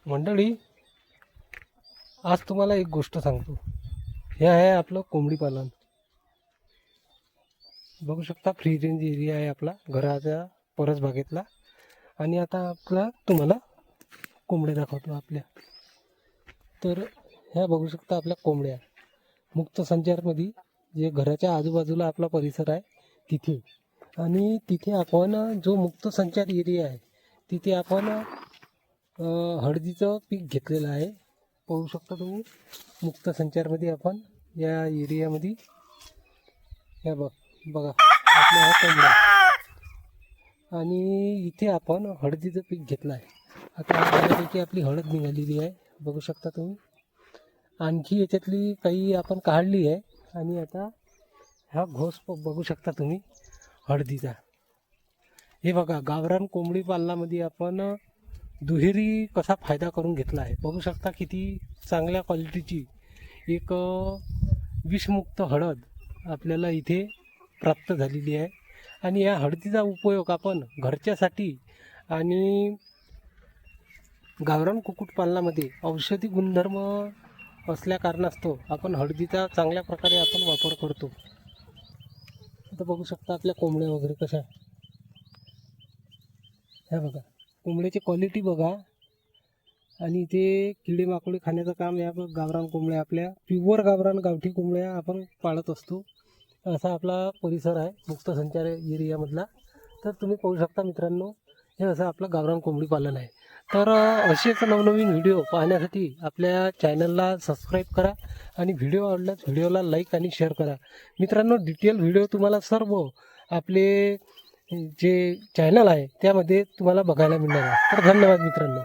मंडळी, आज तुम्हाला एक गोष्ट सांगतो. हे आहे आपलं कोंबडी पालन. बघू शकता, फ्री रेंज एरिया आहे आपला घराच्या परसबागेतला. आणि आता आपला तुम्हाला कोंबड्या दाखवतो आपल्या. तर ह्या बघू शकता आपल्या कोंबड्या मुक्त संचारमध्ये, जे घराच्या आजूबाजूला आपला परिसर आहे तिथे. आणि तिथे आपण जो मुक्त संचार एरिया आहे तिथे आपण हळदीचं पीक घेतलेलं आहे. पाहू शकता तुम्ही, मुक्त संचारमध्ये आपण या एरियामध्ये या बघा आपल्या ह्या कोंबड्या. आणि इथे आपण हळदीचं पीक घेतलं आहे. आता बऱ्यापैकी आपली हळद निघालेली आहे, बघू शकता तुम्ही. आणखी याच्यातली काही आपण काढली आहे. आणि आता हा घोस बघू शकता तुम्ही हळदीचा. हे बघा, गावरान कोंबडी पालनामध्ये आपण दुहेरी कसा फायदा करून घेतला आहे. बघू शकता किती चांगल्या क्वालिटीची एक विषमुक्त हळद आपल्याला इथे प्राप्त झालेली आहे. आणि या हळदीचा उपयोग आपण घरच्यासाठी आणि गावरान कुक्कुटपालनामध्ये औषधी गुणधर्म असल्या कारणास्तव आपण हळदीचा चांगल्या प्रकारे आपण वापर करतो. आता बघू शकता आपल्या कोंबड्या वगैरे कशा. ह्या बघा, कोंबड्याची क्वालिटी बघा. आणि इथे किडे माकोडे खाण्याचं काम या गावरान कोंबड्या, आपल्या प्युअर गावरान गावठी कोंबड्या आपण पाळत असतो. असा आपला परिसर आहे मुक्त संचार एरियामधला. तर तुम्ही पाहू शकता मित्रांनो, हे असं आपलं गावरान कोंबडी पालन आहे. तर असेच नवनवीन व्हिडिओ पाहण्यासाठी आपल्या चॅनलला सबस्क्राईब करा. आणि व्हिडिओ आवडल्यास व्हिडिओला लाईक आणि शेअर करा. मित्रांनो, डिटेल व्हिडिओ तुम्हाला सर्व आपले जे चॅनल आहे त्यामध्ये तुम्हाला बघायला मिळणार आहे. तर धन्यवाद मित्रांनो.